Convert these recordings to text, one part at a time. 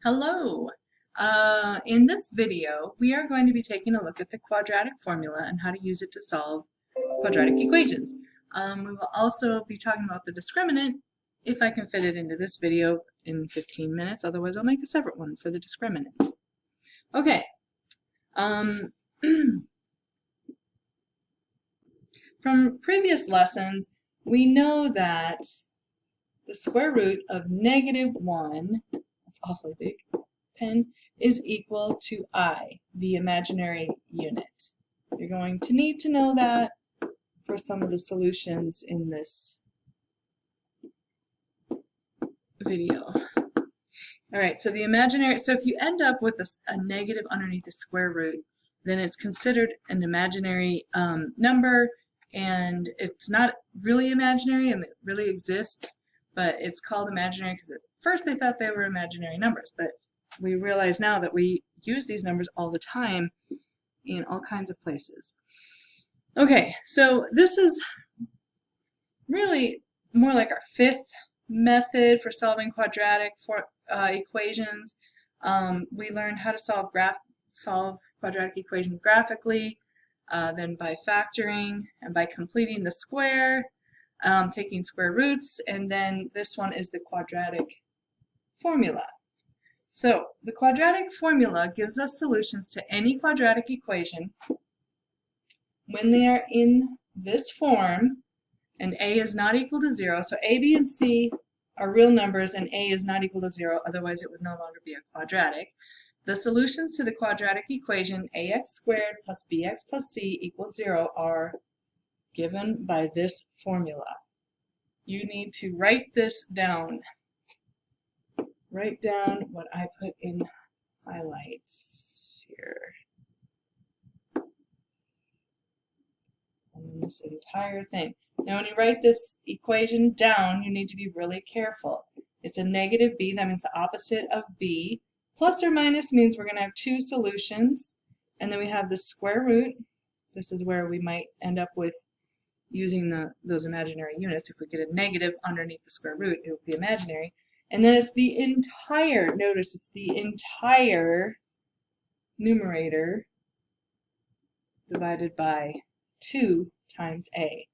Hello! In this video, we are going to be taking a look at the quadratic formula and how to use it to solve quadratic equations. We will also be talking about the discriminant, if I can fit it into this video in 15 minutes, otherwise I'll make a separate one for the discriminant. Okay. From previous lessons, we know that the square root of -1, that's awfully big, pen, is equal to I, the imaginary unit. You're going to need to know that for some of the solutions in this video. Alright, so the imaginary, so if you end up with a negative underneath the square root, then it's considered an imaginary number, and it's not really imaginary, and it really exists, but it's called imaginary because at first they thought they were imaginary numbers, but we realize now that we use these numbers all the time in all kinds of places. Okay, so this is really more like our fifth method for solving quadratic equations. We learned how to solve quadratic equations graphically, then by factoring and by completing the square, taking square roots, and then this one is the quadratic formula. So the quadratic formula gives us solutions to any quadratic equation when they are in this form and a is not equal to 0. So a, b, and c are real numbers and a is not equal to 0, otherwise it would no longer be a quadratic. The solutions to the quadratic equation ax squared plus bx plus c equals 0 are given by this formula. You need to write this down. Write down what I put in highlights here. And this entire thing. Now when you write this equation down, you need to be really careful. It's a negative b, that means the opposite of b. Plus or minus means we're going to have two solutions. And then we have the square root. This is where we might end up with using those imaginary units. If we get a negative underneath the square root, it would be imaginary. And then it's the entire, notice it's the entire numerator divided by 2 times a.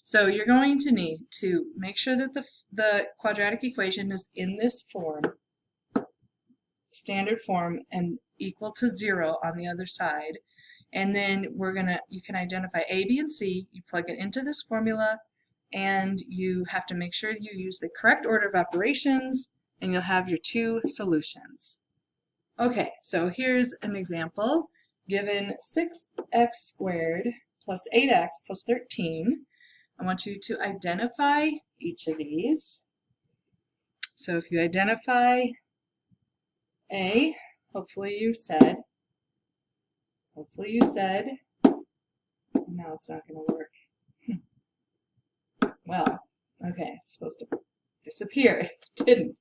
So you're going to need to make sure that the quadratic equation is in this form, standard form, and equal to 0 on the other side. And then you can identify a, b, and c, you plug it into this formula, and you have to make sure you use the correct order of operations, and you'll have your two solutions. Okay, so here's an example. Given 6x squared plus 8x plus 13, I want you to identify each of these. So if you identify a, hopefully you said, now it's not going to work. Well, okay, it's supposed to disappear. It didn't.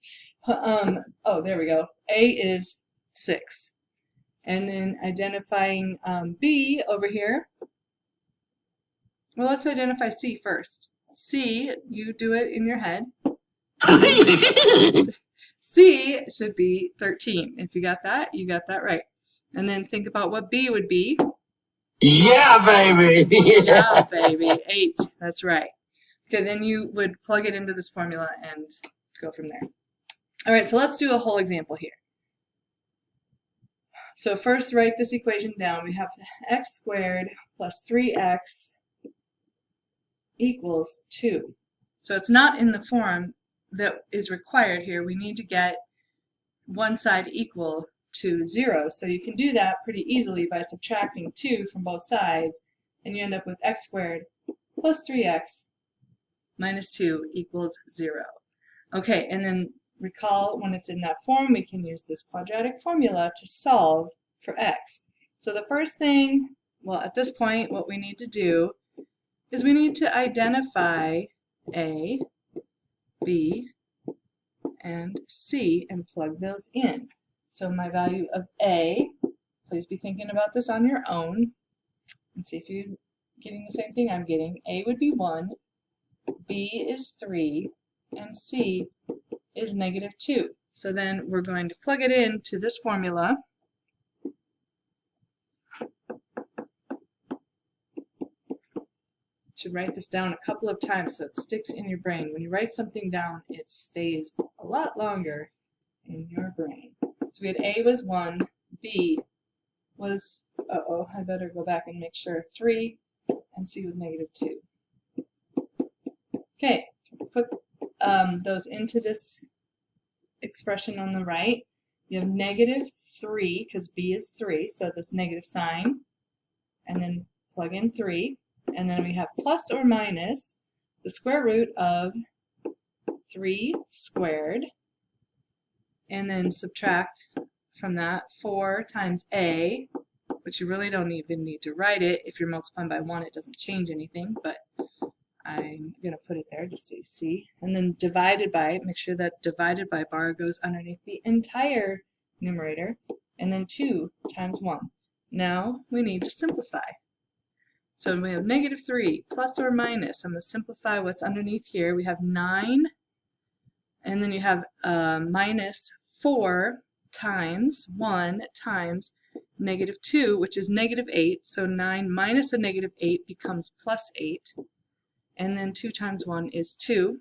Oh, there we go. A is 6. And then identifying B over here. Well, let's identify C first. C, you do it in your head. C should be 13. If you got that, you got that right. And then think about what B would be. Yeah, baby. Yeah, baby. 8. That's right. Okay, then you would plug it into this formula and go from there. All right, so let's do a whole example here. So first write this equation down. We have x squared plus 3x equals 2. So it's not in the form that is required here. We need to get one side equal to 0. So you can do that pretty easily by subtracting 2 from both sides, and you end up with x squared plus 3x minus 2 equals 0. Okay, and then recall when it's in that form, we can use this quadratic formula to solve for x. So the first thing, well, at this point, what we need to do is we need to identify a, b, and c and plug those in. So my value of a, please be thinking about this on your own and see if you're getting the same thing I'm getting. A would be 1, B is 3, and C is -2. So then we're going to plug it into this formula. Should write this down a couple of times so it sticks in your brain. When you write something down, it stays a lot longer in your brain. So we had A was 1, B was, I better go back and make sure, 3, and C was negative 2. Okay, put those into this expression on the right. You have negative 3, because B is 3, so this negative sign, and then plug in 3. And then we have plus or minus the square root of 3 squared, and then subtract from that 4 times a, which you really don't even need to write it. If you're multiplying by 1, it doesn't change anything, but I'm going to put it there just so you see. And then divided by, make sure that divided by bar goes underneath the entire numerator, and then 2 times 1. Now we need to simplify. So we have negative 3 plus or minus. I'm going to simplify what's underneath here. We have 9, and then you have minus 4 times 1 times negative 2, which is negative 8. So 9 minus a negative 8 becomes plus 8. And then 2 times 1 is 2.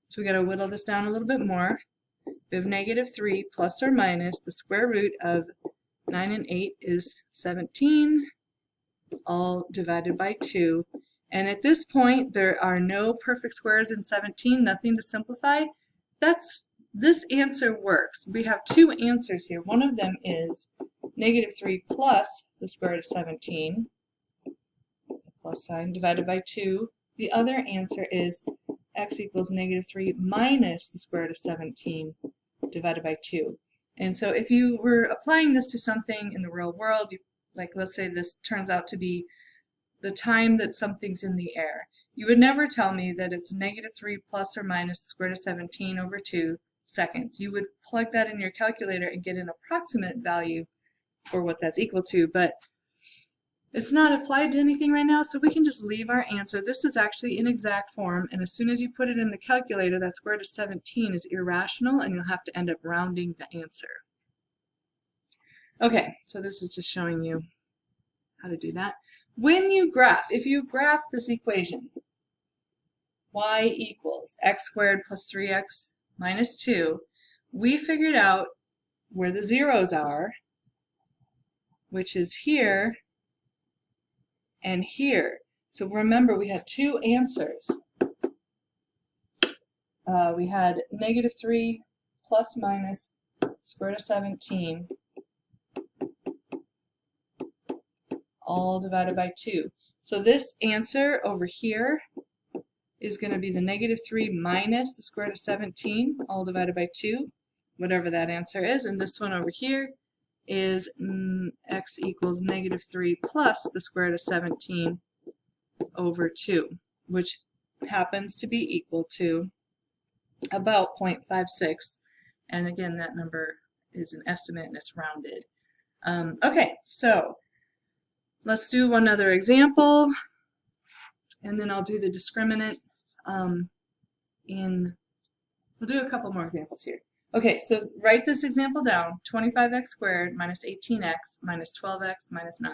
So we got to whittle this down a little bit more. We have negative 3 plus or minus the square root of 9 and 8 is 17. All divided by 2. And at this point, there are no perfect squares in 17, nothing to simplify. This answer works. We have 2 answers here. One of them is negative 3 plus the square root of 17. That's a plus sign, divided by 2. The other answer is x equals negative 3 minus the square root of 17 divided by 2. And so if you were applying this to something in the real world, like let's say this turns out to be the time that something's in the air. You would never tell me that it's negative 3 plus or minus the square root of 17 over 2 seconds. You would plug that in your calculator and get an approximate value for what that's equal to, but it's not applied to anything right now, so we can just leave our answer. This is actually in exact form, and as soon as you put it in the calculator, that square root of 17 is irrational, and you'll have to end up rounding the answer. Okay, so this is just showing you how to do that. When you graph, if you graph this equation, y equals x squared plus 3x minus 2, we figured out where the zeros are, which is here and here. So remember, we had 2 answers. We had negative 3 plus minus square root of 17 all divided by 2. So this answer over here is going to be the negative 3 minus the square root of 17 all divided by 2, whatever that answer is. And this one over here is x equals negative 3 plus the square root of 17 over 2, which happens to be equal to about 0.56. And again, that number is an estimate and it's rounded. Okay, so let's do one other example, and then I'll do the discriminant we'll do a couple more examples here. Okay, so write this example down, 25x squared minus 18x minus 12x minus 9.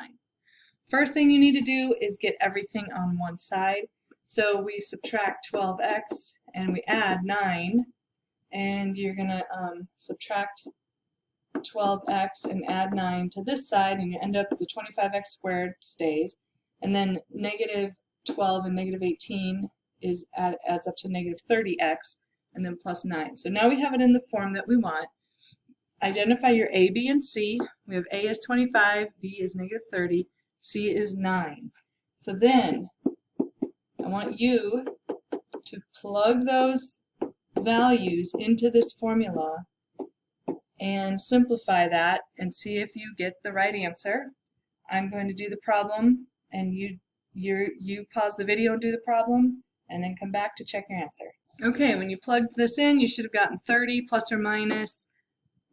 First thing you need to do is get everything on one side. So we subtract 12x and we add 9, and you're going to subtract 12x and add 9 to this side, and you end up with the 25x squared stays, and then negative 12 and negative 18 adds up to negative 30x, and then plus 9. So now we have it in the form that we want. Identify your a, b, and c. We have a is 25, b is negative 30, c is 9. So then I want you to plug those values into this formula and simplify that and see if you get the right answer. I'm going to do the problem, and you pause the video and do the problem, and then come back to check your answer. Okay, when you plugged this in, you should have gotten 30 plus or minus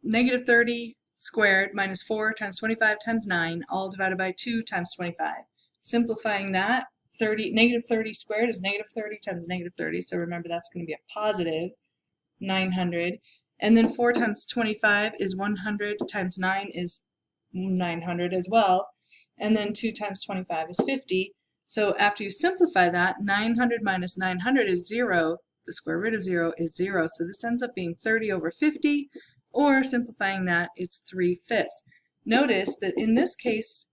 negative 30 squared minus 4 times 25 times 9, all divided by 2 times 25. Simplifying that, negative 30 squared is negative 30 times negative 30, so remember that's going to be a positive 900. And then 4 times 25 is 100, times 9 is 900 as well. And then 2 times 25 is 50. So after you simplify that, 900 minus 900 is 0. The square root of 0 is 0. So this ends up being 30 over 50, or simplifying that, it's 3/5. Notice that in this case,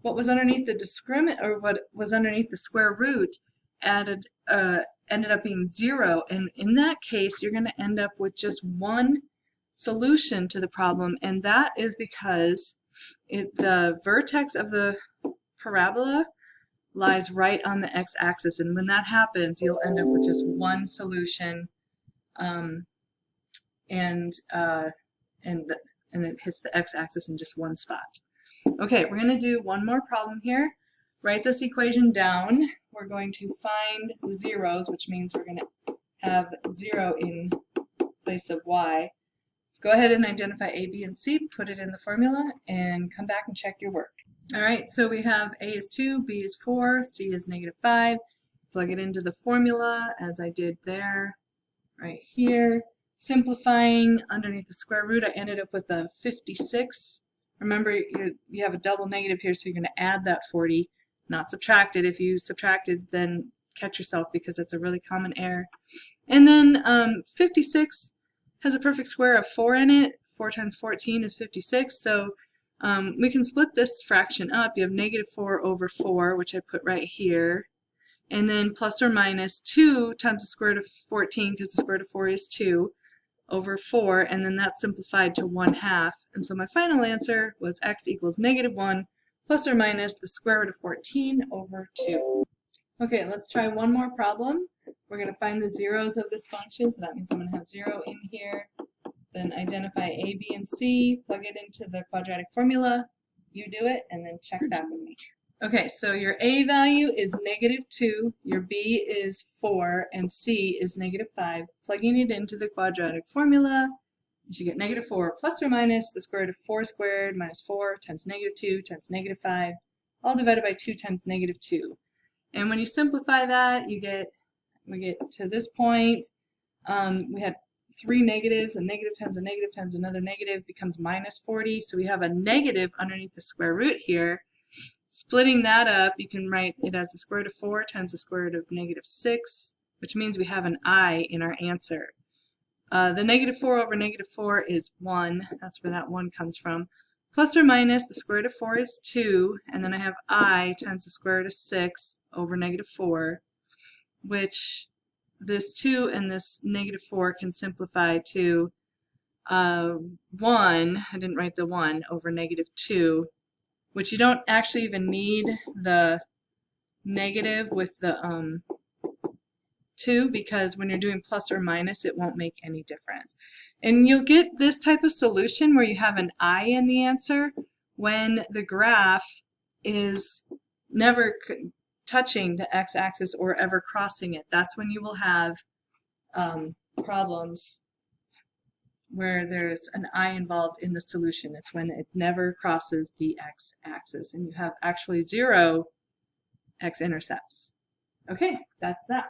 what was underneath the discriminant, or what was underneath the square root, ended up being 0. And in that case, you're going to end up with just one solution to the problem, and that is because the vertex of the parabola lies right on the x-axis, and when that happens, you'll end up with just one solution, and it hits the x-axis in just one spot. Okay, we're going to do one more problem here. Write this equation down. We're going to find the zeros, which means we're going to have 0 in place of y. Go ahead and identify A, B, and C, put it in the formula, and come back and check your work. All right, so we have A is 2, B is 4, C is -5. Plug it into the formula as I did there, right here. Simplifying underneath the square root, I ended up with a 56. Remember, you have a double negative here, so you're going to add that 40, not subtract it. If you subtracted, then catch yourself, because it's a really common error. And then 56 has a perfect square of 4 in it. 4 times 14 is 56, so we can split this fraction up. You have -4 over 4, which I put right here, and then plus or minus 2 times the square root of 14, because the square root of 4 is 2, over 4, and then that's simplified to 1/2. And so my final answer was x equals -1 plus or minus the square root of 14 over 2. Okay, let's try one more problem. We're going to find the zeros of this function, so that means I'm going to have 0 in here. Then identify A, B, and C, plug it into the quadratic formula. You do it, and then check back with me. Okay, so your A value is -2, your B is 4, and C is -5. Plugging it into the quadratic formula, you should get -4 plus or minus the square root of 4 squared minus 4 times -2 times -5, all divided by 2 times -2. And when you simplify that, we get to this point. We had 3 negatives, a negative times a negative times another negative becomes -40. So we have a negative underneath the square root here. Splitting that up, you can write it as the square root of 4 times the square root of -6, which means we have an I in our answer. The -4 over -4 is 1. That's where that 1 comes from. Plus or minus the square root of 4 is 2, and then I have I times the square root of 6 over -4, which this 2 and this -4 can simplify to 1. I didn't write the 1 over -2, which you don't actually even need the negative with the 2, because when you're doing plus or minus, it won't make any difference. And you'll get this type of solution where you have an I in the answer when the graph is never touching the x-axis or ever crossing it. That's when you will have problems where there's an I involved in the solution. It's when it never crosses the x-axis and you have actually 0 x-intercepts. Okay, that's that.